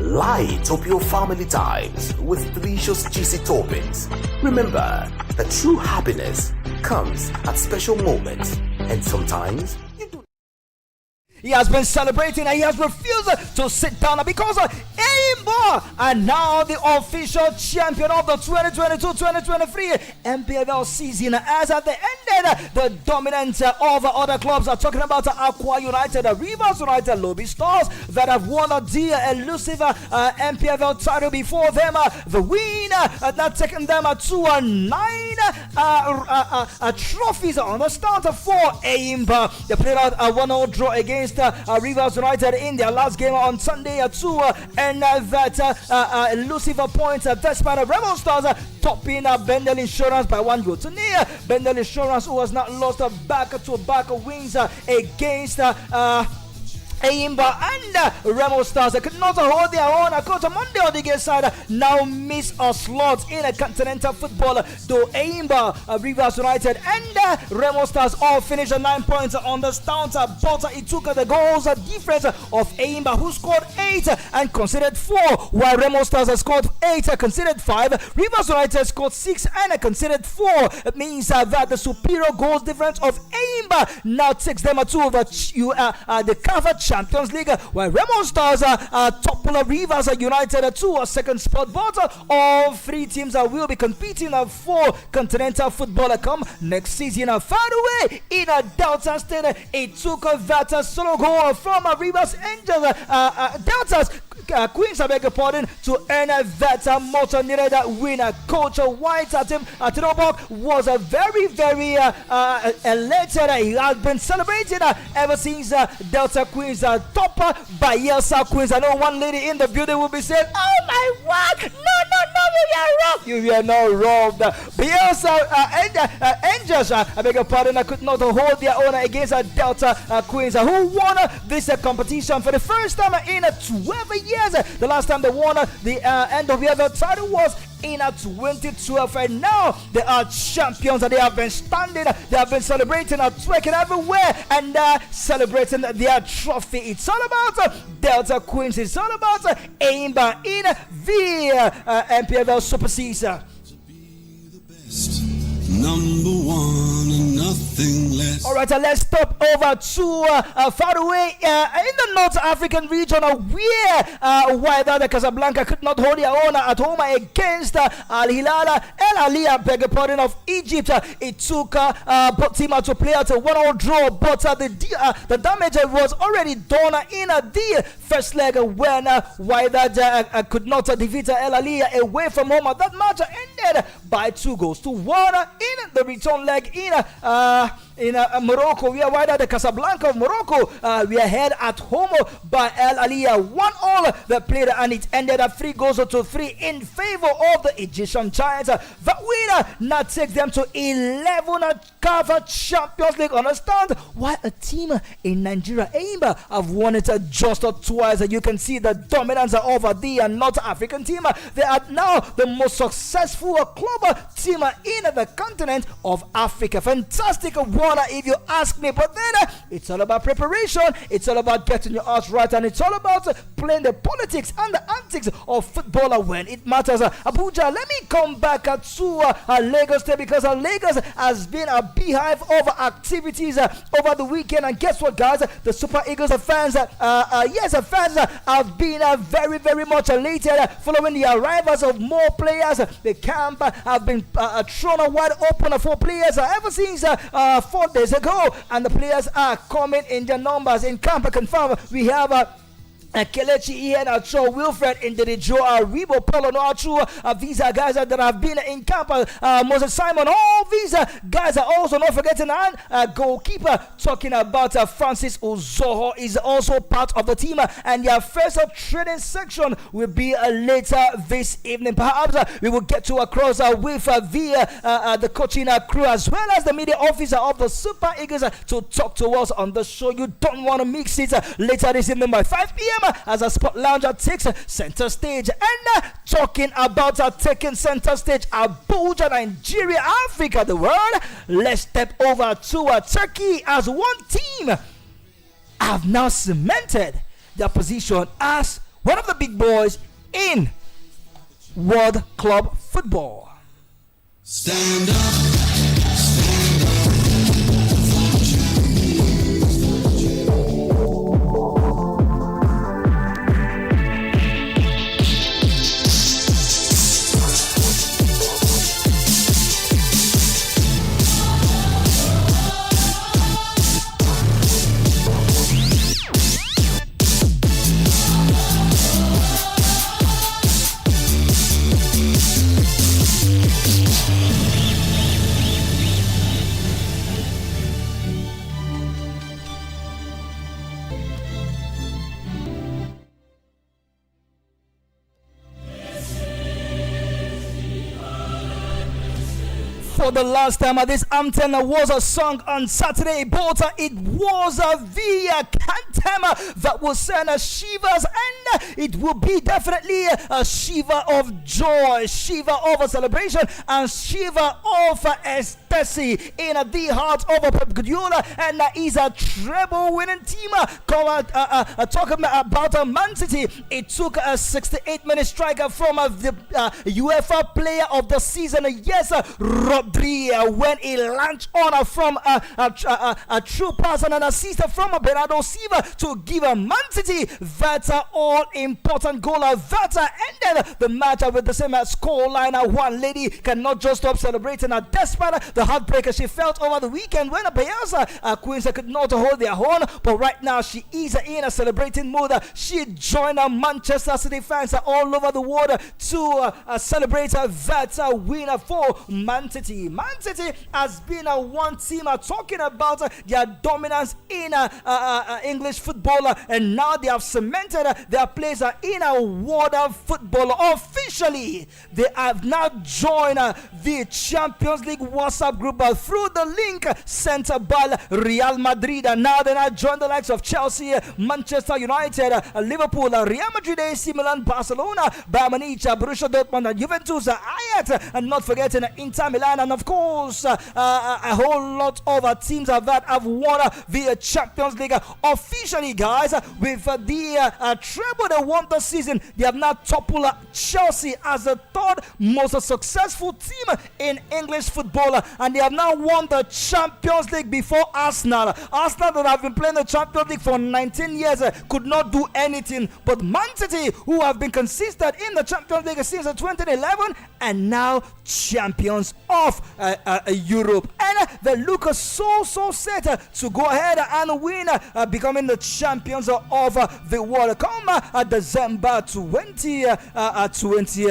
Light up your family times with delicious juicy toppings. Remember that true happiness comes at special moments, and sometimes you do. He has been celebrating and he has refused to sit down because Aimba are now the official champion of the 2022-2023 MPFL season, as at the ended the dominance of other clubs. Are talking about Aqua United, Rivers United, Lobby Stars that have won the elusive MPFL title before them. The win that taken them to 9 trophies on the start for Aimba. They played out a 1-0 draw against Rivers United in their last game on Sunday and that elusive points despite Rebel Stars topping Bendel Insurance by 1 goal to nil. Bendel Insurance, who has not lost back-to-back wins against Aimba and Remo Stars could not hold their own. Coach Monday on the game side now miss a slot in a continental football, though Aimba, Rivers United and Remo Stars all finished 9 points on the stout. But it took the goals difference of Aimba, who scored 8 and conceded 4, while Remo Stars scored 8 and conceded 5. Rivers United scored 6 and conceded 4. It means that the superior goals difference of Aimba now takes them to the CAF Champions League, where Remo Stars topple Rivers United to a second spot. But all 3 teams will be competing for continental football come next season. Far away in Delta State, it took that solo goal from Rivers Angels, Delta's Queens, I beg your pardon, to earn that much needed win. Coach White Tim Tinobok was very elated. He has been celebrating ever since Delta Queens top Bayelsa Queens. I know one lady in the building will be saying, "Oh my word, no, you are wrong. You are not wrong." Bayelsa Angels, I beg your pardon, could not hold their own against Delta Queens, who won this competition for the first time in 12 years. The last time they won the end of the title was in 2012, and now they are champions. They have been standing, they have been celebrating, twerking everywhere, and celebrating their trophy. It's all about Delta Queens. It's all about Aimba in the MPFL Super Season. Number one and nothing less. Alright, let's stop over to far away in the North African region where Wydad Casablanca could not hold their own at home against Al Hilal El Aliyah, beg your pardon, of Egypt. It took both teams to play out a 1-0 draw, but the damage was already done in the first leg when Wydad could not defeat El Aliyah away from home. That match ended by 2-1 in the return leg in Morocco. We are Wydad Casablanca of Morocco. We are held at home by El Aliyah 1-0. They played and it ended at 3-3 in favor of the Egyptian Giants. That winner now takes them to 11 CAF Champions League. Understand why a team in Nigeria, Aimba, have won it just twice. You can see the dominance of the North African team. They are now the most successful club team in the continent of Africa. Fantastic one, if you ask me. But then it's all about preparation. It's all about getting your ass right, and it's all about playing the politics and the antics of football when it matters. Abuja, let me come back to Lagos State, because Lagos has been a beehive of activities over the weekend. And guess what, guys? The Super Eagles fans, fans have been very much elated following the arrivals of more players. The camp have been thrown wide open for players ever since 4 days ago, and the players are coming in their numbers. In camp confirm, we have Kelechi Ian Acho, Wilfred Indirijo, Rebo Polo Noachu. These are guys that have been in camp. Moses Simon, all these guys are also not forgetting. And goalkeeper, talking about Francis Uzoho, is also part of the team. And their first training section will be later this evening. Perhaps we will get to across with the coaching crew as well as the media officer of the Super Eagles to talk to us on the show. You don't want to mix it later this evening by 5 p.m. as a Sport Lounge takes center stage. And talking about taking center stage, Abuja, Nigeria, Africa, the world, let's step over to Turkey, as one team have now cemented their position as one of the big boys in world club football. Stand up. For the last time, this anthem was a song on Saturday, but it was the anthem that will send shivers, and it will be definitely a shiver of joy, shiver of a celebration, and shiver of ecstasy in the heart of Pep Guardiola and is a treble-winning team. Talking about Man City, it took a 68-minute striker from the UEFA Player of the Season. Yes, Rodri, when he launched on from a true pass and an assist from Bernardo Silva to give Man City that all-important goal that ended the match with the same scoreline. One lady cannot just stop celebrating despite the heartbreak she felt over the weekend when Bayelsa Queens could not hold their own, but right now she is in a celebrating mood. She joined Manchester City fans all over the world to celebrate that win for Man City. Man City has been one team talking about their dominance in English football, and now they have cemented their place in world football. Officially, they have now joined the Champions League WhatsApp group through the link sent by Real Madrid. Now they now join the likes of Chelsea, Manchester United, Liverpool, Real Madrid, AC Milan, Barcelona, Bayern Munich, Borussia Dortmund, Juventus, Ajax, and not forgetting Inter Milan, and of course a whole lot of teams that have won the Champions League. Officially, guys, with the treble they won this season, they have now toppled Chelsea as the third most successful team in English football, and they have now won the Champions League before Arsenal. Arsenal, that have been playing the Champions League for 19 years, could not do anything. But Man City, who have been consistent in the Champions League since 2011, and now champions of Europe, and they look so set to go ahead and win, becoming the champions of the world come December 2020.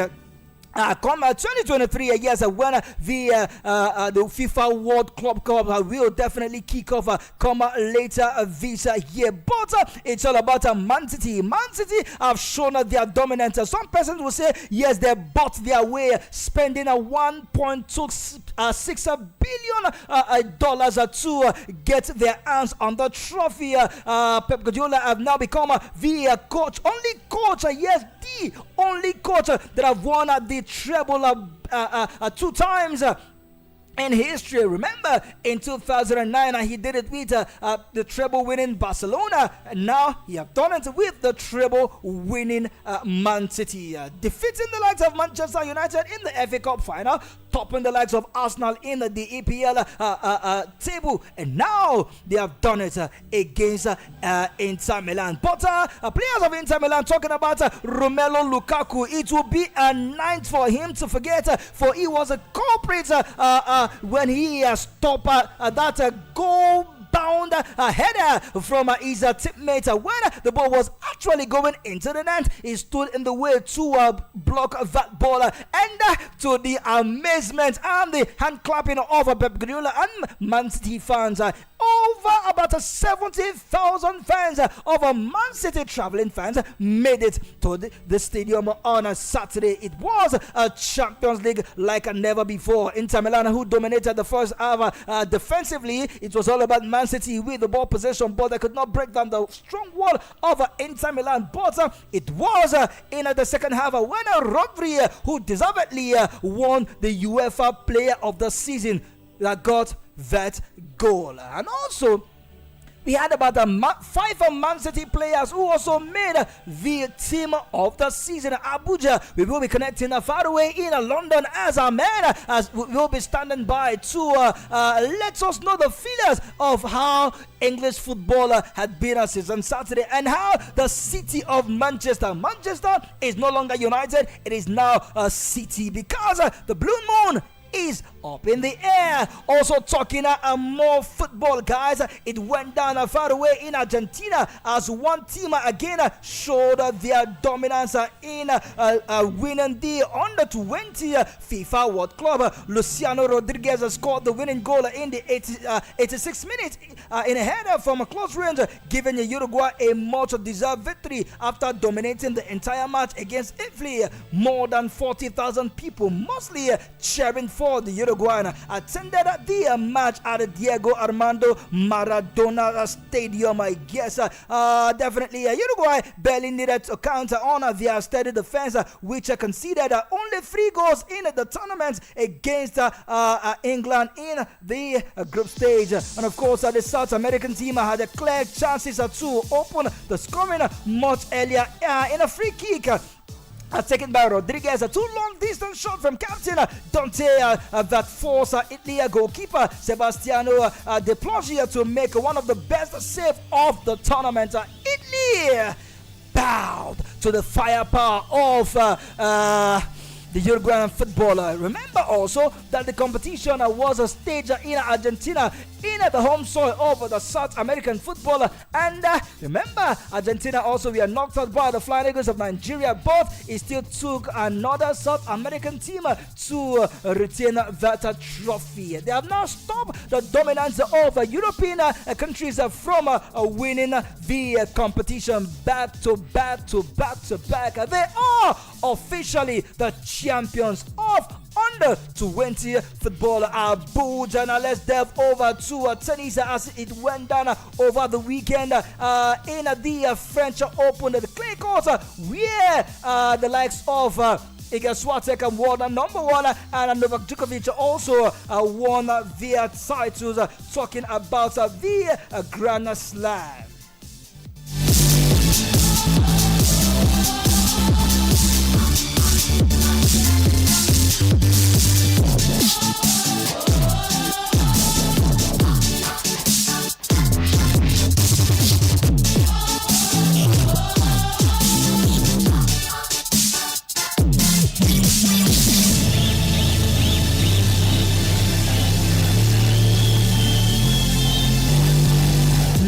Come 2023, yes, when the FIFA World Club Cup will definitely kick off come later this year. But it's all about Man City. Man City have shown their dominance. Some persons will say, yes, they bought their way, spending $1.26 billion dollars to get their hands on the trophy. Pep Guardiola have now become the only coach that have won the treble 2 times in history. Remember, in 2009, he did it with the treble-winning Barcelona, and now he has done it with the treble-winning Man City, defeating the likes of Manchester United in the FA Cup final, topping the likes of Arsenal in the EPL table, and now they have done it against Inter Milan. But players of Inter Milan talking about Romelu Lukaku, it will be a night for him to forget, for he was a culprit when he stopped that goal bound header from his teammate. When the ball was actually going into the net, he stood in the way to block that ball, and to the amazement and the hand clapping of Pep Guardiola and Man City fans, over about 70,000 fans of Man City traveling fans made it to the stadium on a Saturday. It was a Champions League like never before. Inter Milan, who dominated the first half defensively, it was all about Man City with the ball possession, but they could not break down the strong wall of Inter Milan. But it was in the second half when Rodri, who deservedly won the UEFA Player of the Season, that got that goal. And also, we had about 5 Man City players who also made the team of the season. Abuja, we will be connecting far away in London as our man, as we will be standing by to let us know the feelers of how English footballer had been since on Saturday and how the city of Manchester is no longer United, it is now a city because the Blue Moon is up in the air. Also talking more football, guys. It went down far away in Argentina as one team again showed their dominance in winning the under 20 FIFA World Club. Luciano Rodriguez scored the winning goal in the 86th minute in a header from a close range, giving Uruguay a much deserved victory after dominating the entire match against Italy. More than 40,000 people, mostly cheering for the Uruguayan, attended the match at the Diego Armando Maradona Stadium. I guess definitely Uruguay barely needed to counter on their steady defense, which conceded only 3 goals in the tournament against England in the group stage. And of course, the South American team had clear chances to open the scoring much earlier in a free kick taken by Rodriguez. A 2 long distance shot from captain Dante that forced Italy goalkeeper Sebastiano De Ploggia to make one of the best saves of the tournament. Italy bowed to the firepower of the Uruguayan footballer. Remember also that the competition was staged in Argentina, in the home soil of the South American footballer. And remember, Argentina also were knocked out by the Flying Eagles of Nigeria, but it still took another South American team to retain that trophy. They have now stopped the dominance of European countries from winning the competition back to back to back to back. They are officially the champions of under 20 football. Abuja. Now let's delve over to tennis as it went down over the weekend in the French Open, the clay court, where the likes of Iga Swiatek won number 1 and Novak Djokovic also won their titles. Talking about the Grand Slam.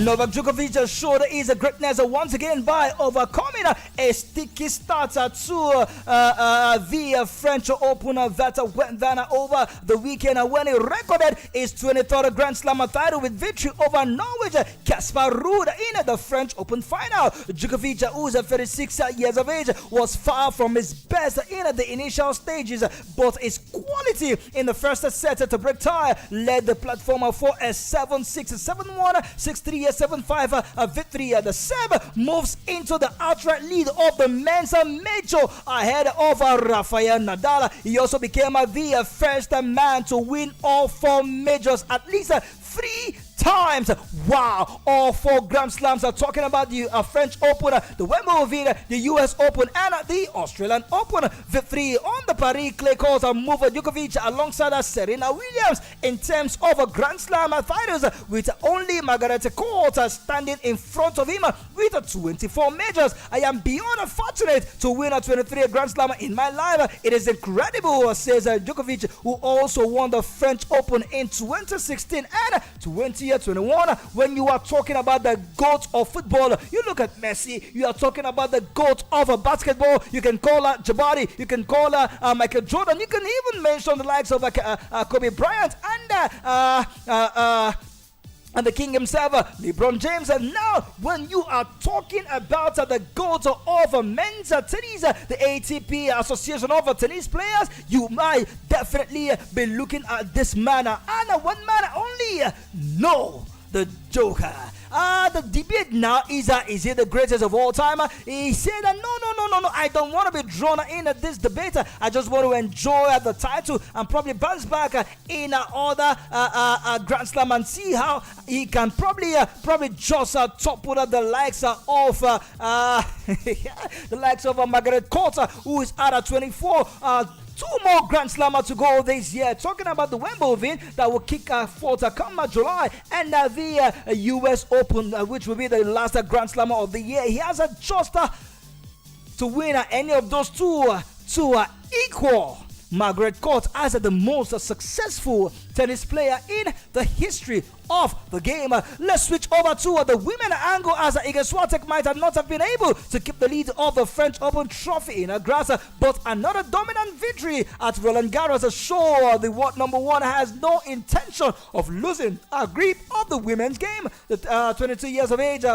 Novak Djokovic showed his greatness once again by overcoming a sticky start to the French Open that went down over the weekend when he recorded his 23rd Grand Slam title with victory over Norway's Casper Ruud in the French Open final. Djokovic, who's 36 years of age, was far from his best in the initial stages, but his quality in the first set to break tie led the platform for a 7-6, 7-1, 6-3, 7-5 victory. The Serb moves into the outright lead of the men's major ahead of Rafael Nadal. He also became the first man to win all 4 majors at least 3 times. Wow, all 4 Grand Slams are talking about the French Open, the Wimbledon, the US Open, and the Australian Open. Victory on the Paris clay court move Djokovic alongside Serena Williams in terms of Grand Slam titles, with only Margaret Court standing in front of him with 24 majors. I am beyond fortunate to win a 23 Grand Slam in my life. It is incredible, says Djokovic, who also won the French Open in 2016 and 2021. When you are talking about the GOAT of football, you look at Messi. You are talking about the GOAT of basketball. You can call her Jabari. You can call her Michael Jordan. You can even mention the likes of Kobe Bryant and the king himself, LeBron James. And now, when you are talking about the GOAT of men's tennis, the ATP Association of Tennis Players, you might definitely be looking at this man, and one man only, no, the Joker. The debate now is he the greatest of all time? He said that no, I don't want to be drawn in at this debate. I just want to enjoy the title and probably bounce back in other Grand Slam and see how he can probably just topple the likes of the likes of Margaret Court, who is at 24. Two more Grand Slammer to go this year. Talking about the Wimbledon that will kick forth come July, and the US Open, which will be the last Grand Slammer of the year. He has just to win any of those two to equal Margaret Court as the most successful tennis player in the history of the game. Let's switch over to the women angle, as Iga Swiatek might not have been able to keep the lead of the French Open trophy in grass, but another dominant victory at Roland Garros show the world number one has no intention of losing a grip of the women's game. The 22 years of age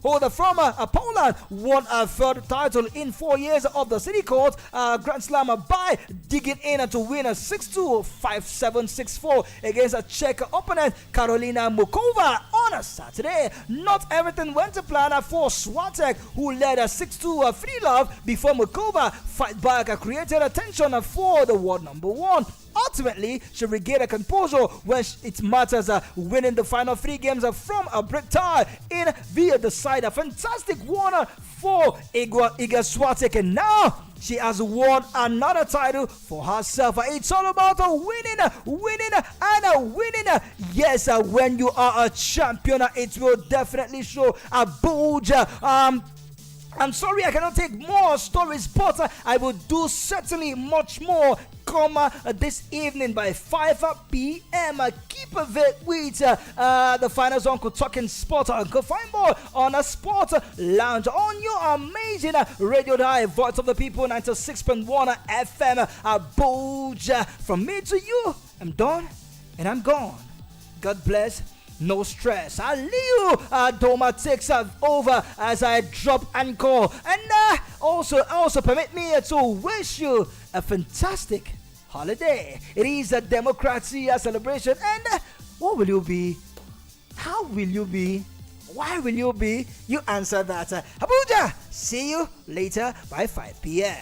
holder from Poland won a third title in 4 years of the City Court Grand Slam by digging in to win a 6-2, 5-7, 6-4 against a Czech opponent Karolina Mukova on a Saturday. Not everything went to plan for Swiatek, who led a 6-2 free love before Mukova fight back created attention for the world number one. Ultimately, she regained her composure when it matters, winning the final 3 games from a break tie in via the side. A fantastic winner for Iga Swiatek, and now she has won another title for herself. It's all about winning, and winning. Yes, when you are a champion, it will definitely show a bulge. I'm sorry I cannot take more stories, but I will do certainly much more come this evening by 5 p.m. Keep it with the finals on Talking Sport. Go find more on a Sport Lounge on your amazing radio dial, Voice of the People 96.1 FM. Abuja. From me to you, I'm done and I'm gone. God bless. No stress. Aliu Doma takes over as I drop anchor, and also permit me to wish you a fantastic holiday. It is a democracy celebration, and what will you be? How will you be? Why will you be? You answer that. Abuja. See you later by 5 p.m.